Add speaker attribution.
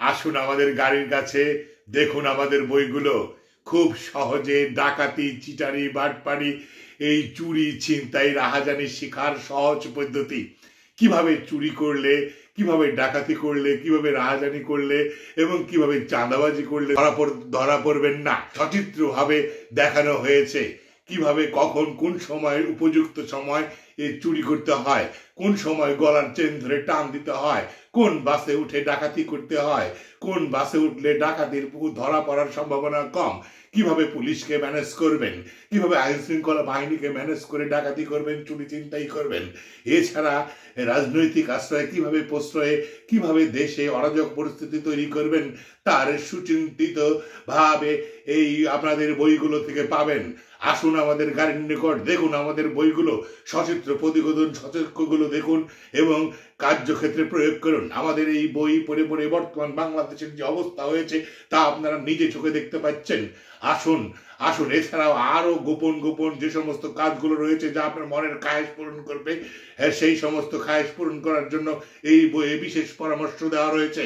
Speaker 1: আসুন আমাদের গাড়ির কাছে, দেখুন আমাদের বইগুলো। খুব সহজে ডাকাতি, চিটারি, বাটপারি, এই চুরি, ছিনতাই, রাহাজানি শেখার সহজ পদ্ধতি। কিভাবে চুরি করলে, কিভাবে ডাকাতি করলে, কিভাবে রাহাজানি করলে এবং কিভাবে চাঁদাবাজি করলে ধরা পড়বেন না, সচিত্রভাবে দেখানো হয়েছে। কিভাবে কখন কোন সময় উপযুক্ত সময় চুরি করতে হয়, কোন সময় গলার চেন ধরে টান দিতে হয়, কোন বাসে উঠে ডাকাতি করতে হয়, কোন বাসে উঠলে ডাকাতির ধরা পড়ার সম্ভাবনা কম, কিভাবে পুলিশকে ম্যানেজ করবেন, কিভাবে আইন শৃঙ্খলা বাহিনীকে ম্যানেজ করে ডাকাতি করবেন, চুরি চিন্তাই করবেন। এছাড়া রাজনৈতিক আশ্রয় কিভাবে প্রশ্রয়ে, কিভাবে দেশে অরাজক পরিস্থিতি তৈরি করবেন, তার সুচিন্তিত ভাবে এই আপনাদের বইগুলো থেকে পাবেন। আসুন আমাদের গাড়ির নিকট, দেখুন আমাদের বইগুলো, সচিত্র প্রতিবেদন সতর্কগুলো দেখুন এবং কার্যক্ষেত্রে প্রয়োগ করুন। আমাদের এই বই পড়ে পড়ে বর্তমান বাংলাদেশের যে অবস্থা হয়েছে তা আপনারা নিজে চোখে দেখতে পাচ্ছেন। আসুন আসুন এছাড়াও আরো গোপন গোপন যে সমস্ত কাজগুলো রয়েছে যা আপনার মনের খায়েশ পূরণ করবে, সেই সমস্ত খায়েশ পূরণ করার জন্য এই বইয়ে বিশেষ পরামর্শ দেওয়া রয়েছে।